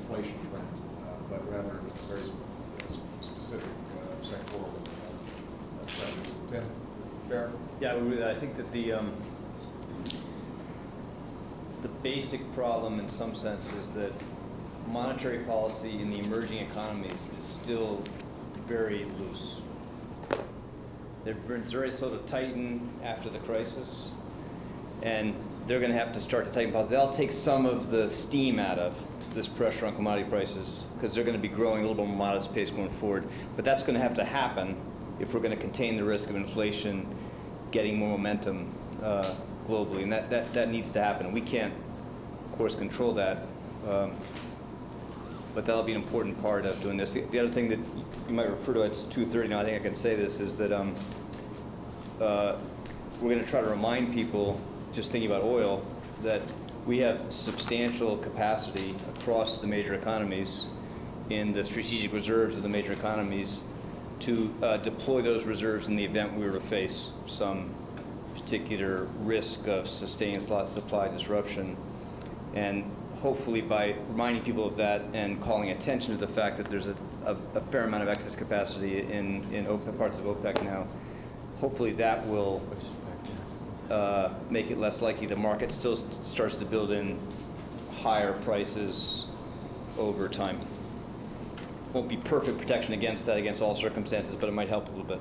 inflation trend, but rather very specific sectoral. Tim, fair? Yeah, I think that the basic problem in some sense is that monetary policy in the emerging economies is still very loose. They've been very slow to tighten after the crisis, and they're going to have to start to tighten policy. That'll take some of the steam out of this pressure on commodity prices because they're going to be growing a little more modest pace going forward. But that's going to have to happen if we're going to contain the risk of inflation getting more momentum globally, and that needs to happen. We can't, of course, control that, but that'll be an important part of doing this. The other thing that you might refer to, it's 2:30 now, I think I can say this, is that we're going to try to remind people, just thinking about oil, that we have substantial capacity across the major economies in the strategic reserves of the major economies to deploy those reserves in the event we were to face some particular risk of sustained supply disruption. And hopefully by reminding people of that and calling attention to the fact that there's a fair amount of excess capacity in parts of OPEC now, hopefully that will make it less likely the market still starts to build in higher prices over time. Won't be perfect protection against that, against all circumstances, but it might help a little bit.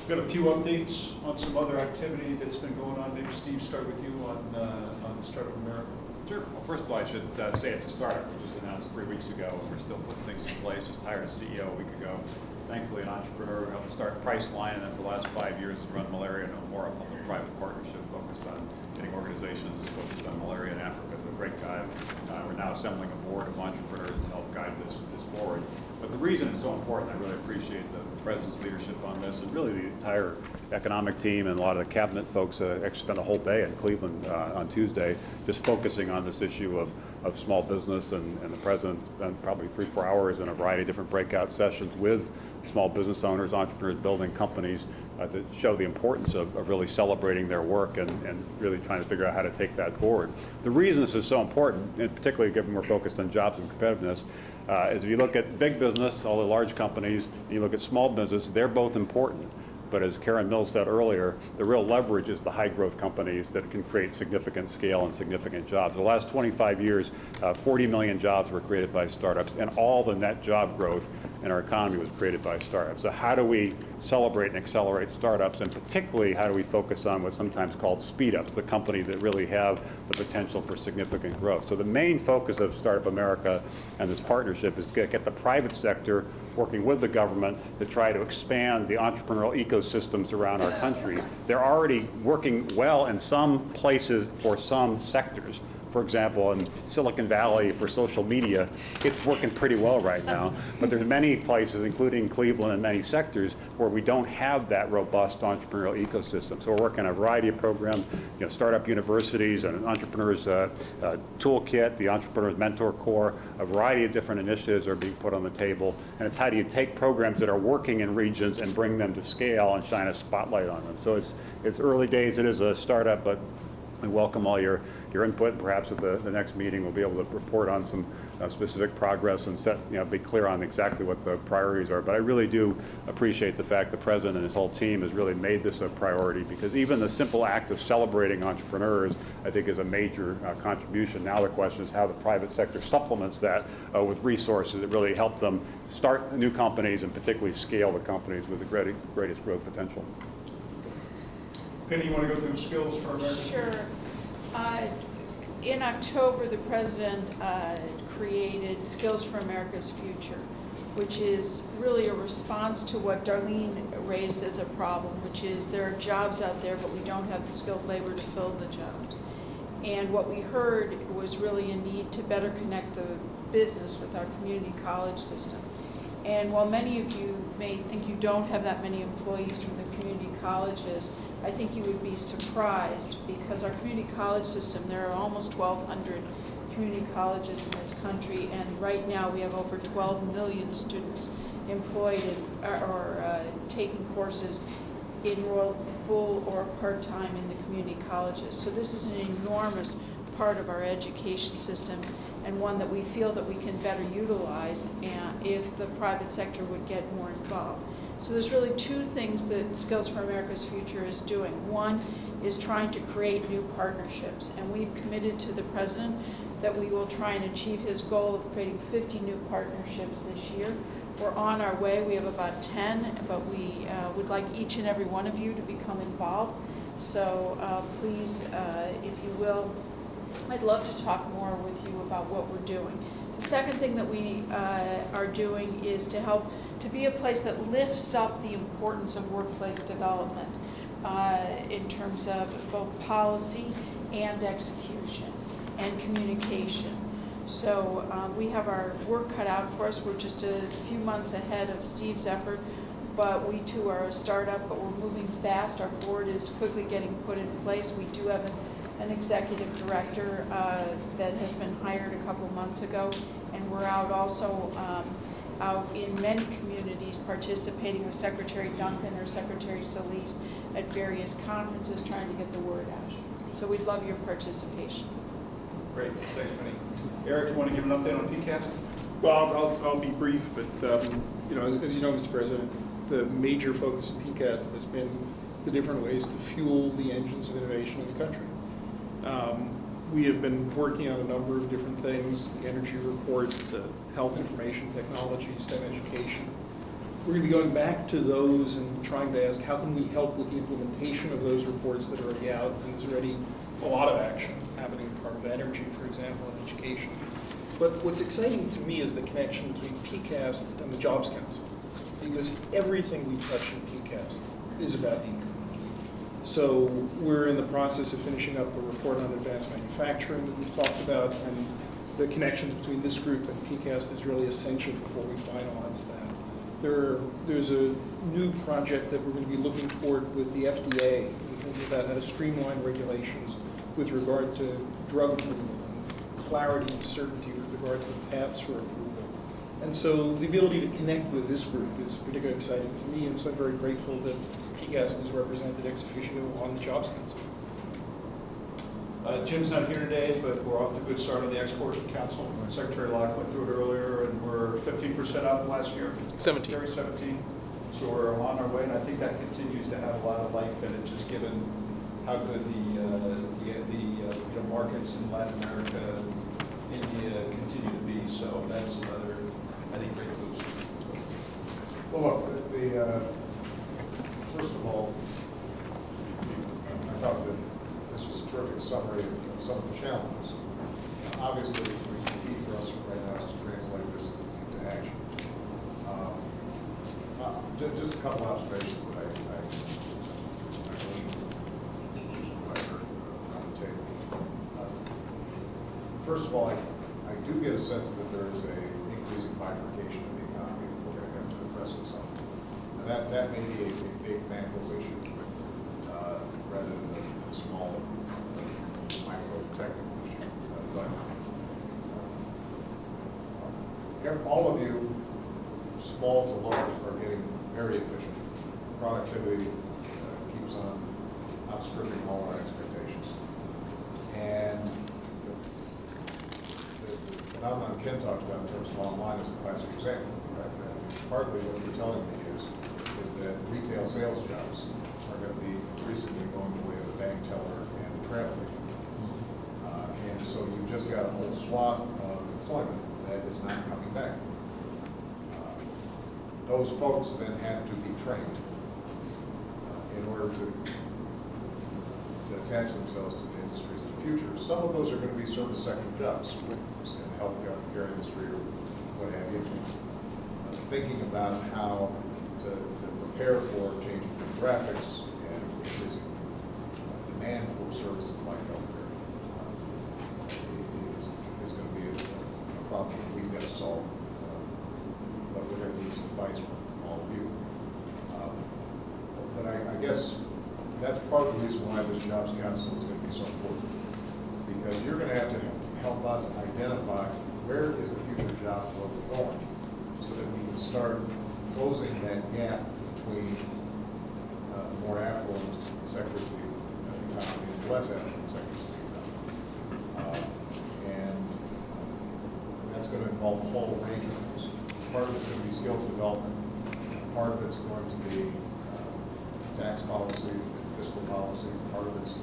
We've got a few updates on some other activity that's been going on. Maybe Steve, start with you on the Startup America. Sure. Well, first of all, I should say it's a startup. It was just announced 3 weeks ago. We're still putting things in place. Just hired a CEO a week ago. Thankfully, an entrepreneur who helped start Priceline, and then for the last 5 years has run Malaria No More, a public-private partnership focused on getting organizations focused on malaria in Africa. He's a great guy. We're now assembling a board of entrepreneurs to help guide this forward. But the reason it's so important, I really appreciate the President's leadership on this, and really the entire economic team and a lot of the cabinet folks actually spent a whole day in Cleveland on Tuesday just focusing on this issue of small business, and the President spent probably 3-4 hours in a variety of different breakout sessions with small business owners, entrepreneurs building companies to show the importance of really celebrating their work and really trying to figure out how to take that forward. The reason this is so important, and particularly given we're focused on jobs and competitiveness, is if you look at big business, all the large companies, and you look at small business, they're both important. But as Karen Mills said earlier, the real leverage is the high growth companies that can create significant scale and significant jobs. The last 25 years, 40 million jobs were created by startups, and all the net job growth in our economy was created by startups. So how do we celebrate and accelerate startups, and particularly how do we focus on what's sometimes called speed ups, the company that really have the potential for significant growth? So the main focus of Startup America and this partnership is to get the private sector working with the government to try to expand the entrepreneurial ecosystems around our country. They're already working well in some places for some sectors. For example, in Silicon Valley for social media, it's working pretty well right now. But there's many places, including Cleveland and many sectors, where we don't have that robust entrepreneurial ecosystem. So we're working on a variety of programs, startup universities and an entrepreneurs toolkit, the Entrepreneurs Mentor Corps, a variety of different initiatives are being put on the table. And it's how do you take programs that are working in regions and bring them to scale and shine a spotlight on them. So it's early days, it is a startup, but we welcome all your input. Perhaps at the next meeting we'll be able to report on some specific progress and be clear on exactly what the priorities are. But I really do appreciate the fact the President and his whole team has really made this a priority, because even the simple act of celebrating entrepreneurs, I think, is a major contribution. Now the question is how the private sector supplements that with resources that really help them start new companies and particularly scale the companies with the greatest growth potential. Penny, you want to go through skills for America? Sure. In October, the President created Skills for America's Future, which is really a response to what Darlene raised as a problem, which is there are jobs out there, but we don't have the skilled labor to fill the jobs. And what we heard was really a need to better connect the business with our community college system. And while many of you may think you don't have that many employees from the community colleges, I think you would be surprised, because our community college system, there are almost 1,200 community colleges in this country, and right now we have over 12 million students employed or taking courses enrolled full or part-time in the community colleges. So this is an enormous part of our education system, and one that we feel that we can better utilize if the private sector would get more involved. So there's really two things that Skills for America's Future is doing. One is trying to create new partnerships, and we've committed to the president that we will try and achieve his goal of creating 50 new partnerships this year. We're on our way. We have about 10, but we would like each and every one of you to become involved. So please, if you will, I'd love to talk more with you about what we're doing. The second thing that we are doing is to help to be a place that lifts up the importance of workplace development in terms of both policy and execution and communication. So we have our work cut out for us. We're just a few months ahead of Steve's effort, but we too are a startup, but we're moving fast. Our board is quickly getting put in place. We do have an executive director that has been hired a couple months ago, and we're out also out in many communities participating with Secretary Duncan or Secretary Solis at various conferences trying to get the word out. So we'd love your participation. Great, thanks, Penny. Eric, you want to give an update on PCAST? Well, I'll be brief, but you know, as you know, Mr. President, the major focus of PCAST has been the different ways to fuel the engines of innovation in the country. We have been working on a number of different things: the energy report, the health information technology, STEM education. We're going to be going back to those and trying to ask how can we help with the implementation of those reports that are already out, and there's already a lot of action happening in the Department of Energy, for example, and education. But what's exciting to me is the connection between PCAST and the Jobs Council, because everything we touch in PCAST is about the economy. So we're in the process of finishing up a report on advanced manufacturing that we've talked about, and the connections between this group and PCAST is really essential before we finalize that. There's a new project that we're going to be looking toward with the FDA in terms of how to streamline regulations with regard to drug approval, and clarity and certainty with regard to the paths for approval. And so the ability to connect with this group is particularly exciting to me, and so I'm very grateful that PCAST is represented ex officio on the Jobs Council. Jim's not here today, but we're off to a good start on the Export Council. Secretary Locke went through it earlier, and we're 15% up last year. 17. Very 17. So we're on our way, and I think that continues to have a lot of life in it, just given how good the markets in Latin America, India continue to be. So that's another, I think, great boost. Well, look, first of all, I thought that this was a terrific summary of some of the challenges. Obviously, the key for us right now is to translate this into action. Just a couple observations that I heard on the table. First of all, I do get a sense that there is an increasing bifurcation of the economy that we're going to have to address at some point. And that may be a big macro issue rather than a small micro technical issue. But all of you, small to large, are getting very efficient. Productivity keeps on outstripping all our expectations. And the phenomenon Ken talked about in terms of online is a classic example. Right? Partly what you're telling me is that retail sales jobs are going to be increasingly going the way of the bank teller and the travel agent. And so you've just got a whole swath of employment that is not coming back. Those folks then have to be trained in order to attach themselves to the industries of the future. Some of those are going to be service sector jobs in the healthcare industry or what have you. Thinking about how to prepare for changing demographics and increasing demand for services like healthcare is going to be a problem that we've got to solve. But we're going to need some advice from all of you. But I guess that's part of the reason why this Jobs Council is going to be so important, because you're going to have to help us identify where is the future job world going, so that we can start closing that gap between more affluent sectors of the economy and less affluent sectors of the economy. And going to involve a whole range of things. Part of it's going to be skills development. Part of it's going to be tax policy, fiscal policy. Part of it's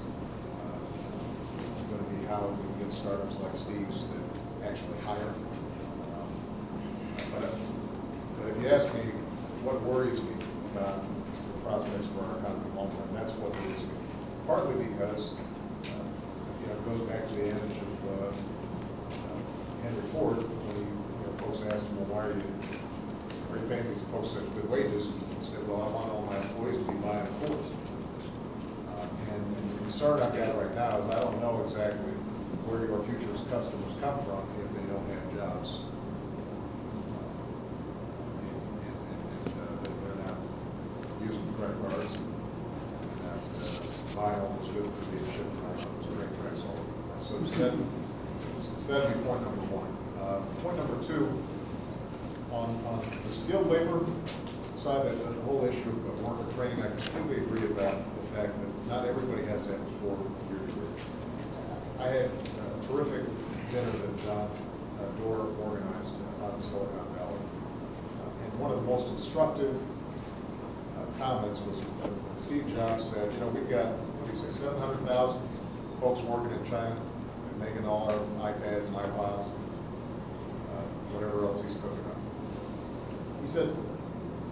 going to be how we can get startups like Steve's that actually hire. But if you ask me what worries me about the prospects for our economy long term, that's what worries me. Partly because it goes back to the adage of Henry Ford when folks asked him, well, why are you paying these folks such good wages? He said, well, I want all my employees to be buying Fords. And the concern I've got right now is I don't know exactly where your future customers come from if they don't have jobs. They're not using credit cards, they're not buying all those goods that are being shipped around those train tracks all over the place. So that'd be point number one. Point number two, on the skilled labor side, the whole issue of worker training, I completely agree about the fact that not everybody has to have a 4-year degree. I had a terrific dinner that John Doerr organized out in Silicon Valley. And one of the most instructive comments was when Steve Jobs said, we've got, what do you say, 700,000 folks working in China and making all our iPads and iPods, whatever else he's cooking up. He said,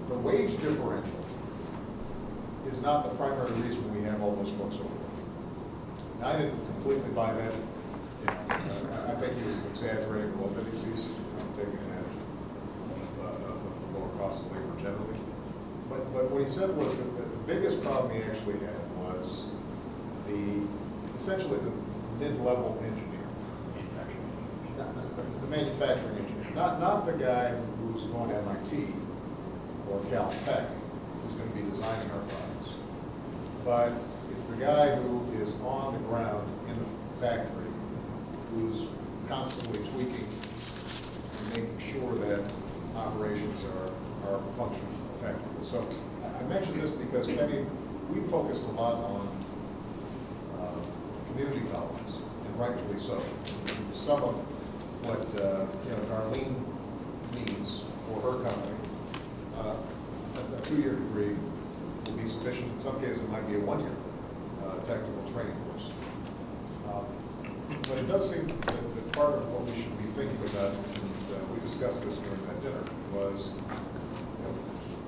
the wage differential is not the primary reason we have all those folks over there. Now, I didn't completely buy that. I think he was exaggerating a little bit. He's taking advantage of the lower cost of labor generally. But what he said was that the biggest problem he actually had was essentially the mid-level engineer. The manufacturing engineer. Not the guy who's going to MIT or Caltech who's going to be designing our products. But it's the guy who is on the ground in the factory who's constantly tweaking and making sure that operations are functioning effectively. So I mention this because, Penny, we focused a lot on community colleges, and rightfully so. Some of what Darlene needs for her company, a 2-year degree will be sufficient. In some cases, it might be a 1-year technical training course. But it does seem that part of what we should be thinking about, and we discussed this during that dinner, was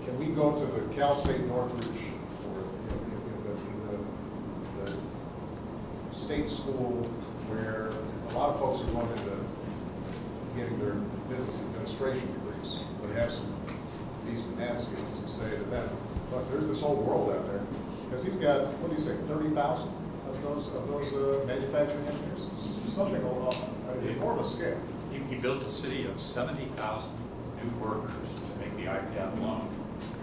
can we go to the Cal State Northridge or the state school where a lot of folks are going into getting their business administration degrees, but have some decent math skills, and say to them, look, there's this whole world out there, because he's got, what do you say, 30,000 of those manufacturing engineers, something on an enormous scale. He built a city of 70,000 new workers to make the iPad alone,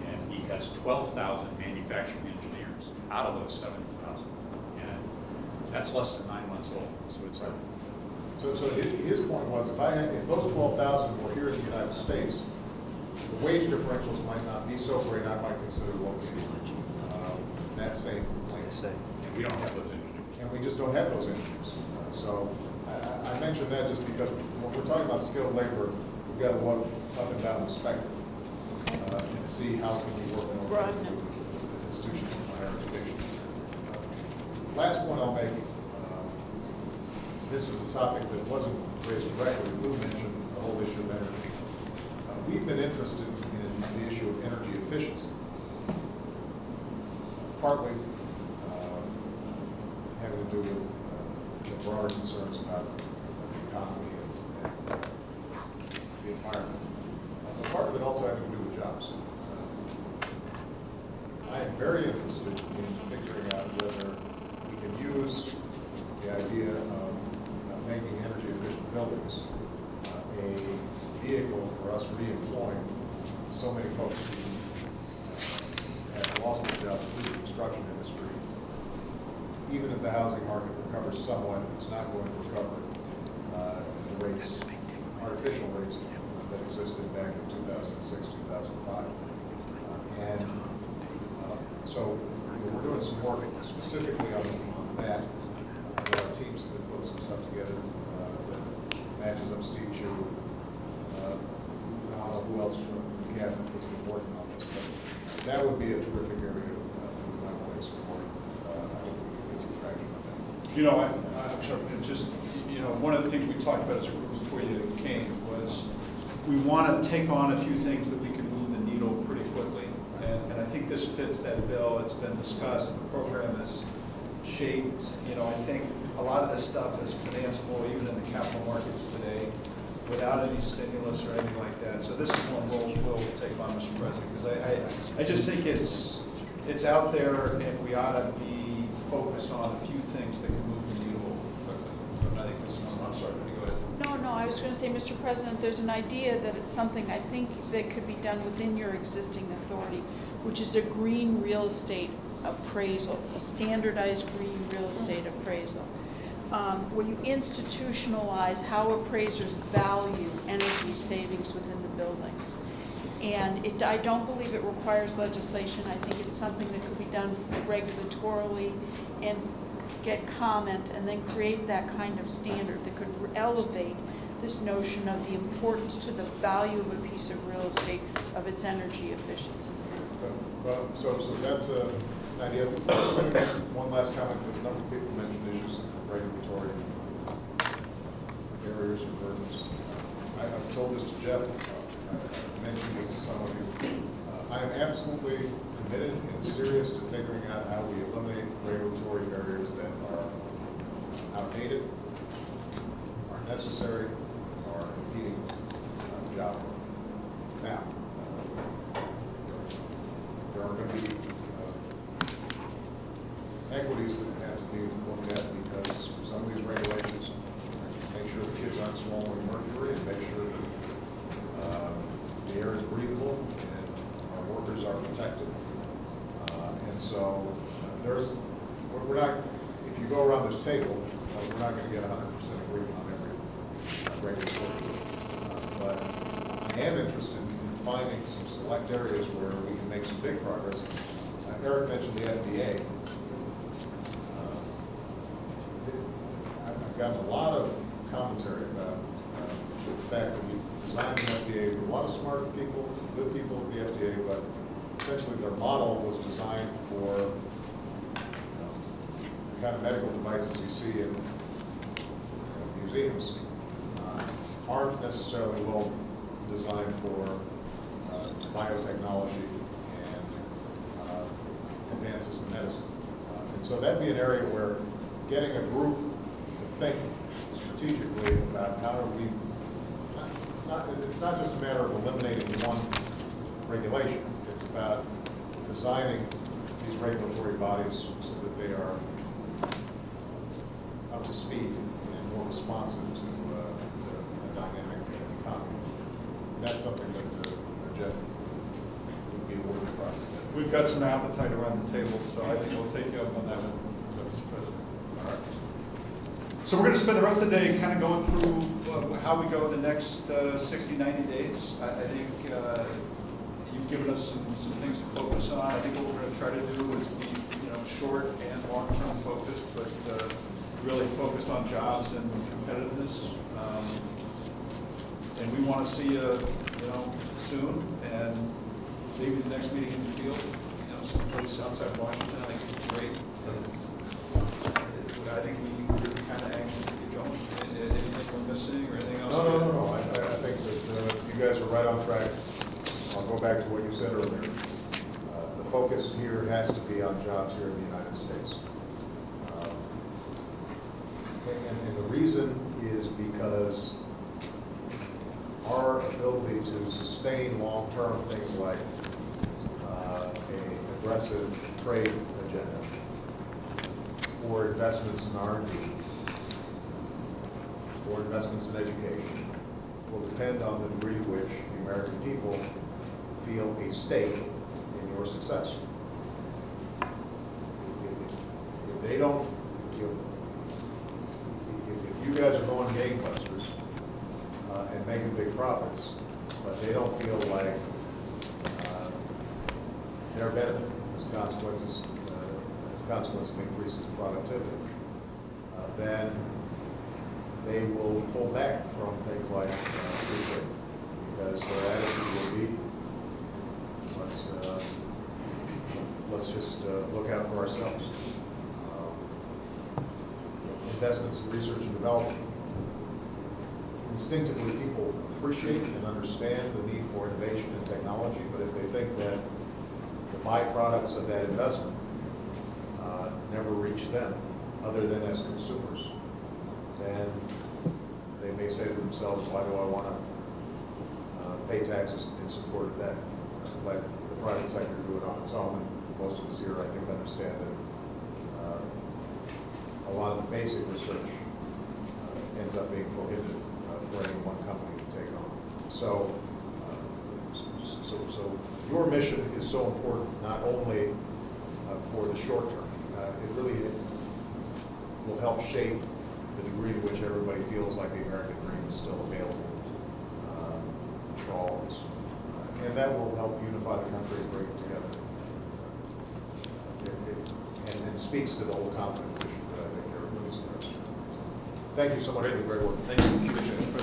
and he has 12,000 manufacturing engineers out of those 70,000, and that's less than 9 months old. So it's like. So his point was, if those 12,000 were here in the United States, the wage differentials might not be so great. I might consider locating that same place. We don't have those engineers. And we just don't have those engineers. So I mentioned that just because when we're talking about skilled labor, we've got to look up and down the spectrum and see how can we work more effectively with institutions of higher education. Last point I'll make. This is a topic that wasn't raised directly. Lou mentioned the whole issue of energy. We've been interested in the issue of energy efficiency, partly having to do with the broader concerns about the economy and the environment. But part of it also having to do with jobs. I am very interested in figuring out whether we can use the idea of making energy efficient buildings a vehicle for us re-employing so many folks who have lost their jobs through the construction industry. Even if the housing market recovers somewhat, it's not going to recover the rates, artificial rates that existed back in 2006, 2005. So we're doing some work specifically on that. Our teams have been putting some stuff together that matches up Steve Chu who else from the cabinet has been working on this, but that would be a terrific area we might want to explore. I hope we can get some traction on that. You know, I'm sorry, it's just, you know, one of the things we talked about as a group before you came was we want to take on a few things that we can move the needle pretty quickly. And I think this fits that bill. It's been discussed, the program is shaped. You know, I think a lot of this stuff is financeable even in the capital markets today without any stimulus or anything like that. So this is one we'll take on, Mr. President, because I just think it's out there and we ought to be focused on a few things that can move the needle quickly. I think this one, I'm sorry, go ahead. No, I was going to say, Mr. President, there's an idea that it's something I think that could be done within your existing authority, which is a green real estate appraisal, a standardized green real estate appraisal, where you institutionalize how appraisers value energy savings within the buildings. And I don't believe it requires legislation. I think it's something that could be done regulatorily and get comment and then create that kind of standard that could elevate this notion of the importance to the value of a piece of real estate of its energy efficiency. Well, so that's an idea. One last comment, because a number of people mentioned issues of regulatory barriers or burdens. I've told this to Jeff, I mentioned this to some of you. I am absolutely committed and serious to figuring out how we eliminate regulatory barriers that are outdated, are necessary, are impeding job work. Now, there are going to be equities that have to be looked at because some of these regulations make sure the kids aren't swallowing mercury and make sure that the air is breathable and our workers are protected. And so we're not, if you go around this table, we're not going to get 100% agreement on every regulatory. But I am interested in finding some select areas where we can make some big progress. Eric mentioned the FDA. I've gotten a lot of commentary about the fact that we designed the FDA with a lot of smart people, good people at the FDA, but essentially their model was designed for the kind of medical devices you see in museums. Aren't necessarily well designed for biotechnology and advances in medicine. And so that'd be an area where getting a group to think strategically about how do we, it's not just a matter of eliminating one regulation, it's about designing these regulatory bodies so that they are up to speed and more responsive to a dynamic economy. That's something that Jeff would be a worthy project. We've got some appetite around the table, so I think we'll take you up on that one, Mr. President. All right. So we're going to spend the rest of the day kind of going through how we go the next 60, 90 days. I think you've given us some things to focus on. I think what we're going to try to do is be short and long-term focused, but really focused on jobs and competitiveness. And we want to see you soon, and maybe the next meeting in the field, someplace outside Washington. I think it's great. I think we're kind of anxious to get going. Anything we're missing or anything else? No. I think that you guys are right on track. I'll go back to what you said earlier. The focus here has to be on jobs here in the United States. And the reason is because our ability to sustain long-term things like an aggressive trade agenda or investments in R&D or investments in education will depend on the degree to which the American people feel a stake in your success. If they don't, if you guys are going gangbusters and making big profits, but they don't feel like they're benefiting as a consequence of increases in productivity, then they will pull back from things like free trade because their attitude will be, let's just look out for ourselves. Investments in research and development. Instinctively, people appreciate and understand the need for innovation and technology, but if they think that the byproducts of that investment never reach them, other than as consumers, then they may say to themselves, why do I want to pay taxes in support of that? Let the private sector do it on its own. And most of us here, I think, understand that a lot of the basic research ends up being prohibited for any one company to take on. So your mission is so important, not only for the short term. It really will help shape the degree to which everybody feels like the American dream is still available for all of us. And that will help unify the country and bring it together. And speaks to the whole confidence issue that I think everybody's interested in. Thank you so much for the great work. Thank you, Commissioner.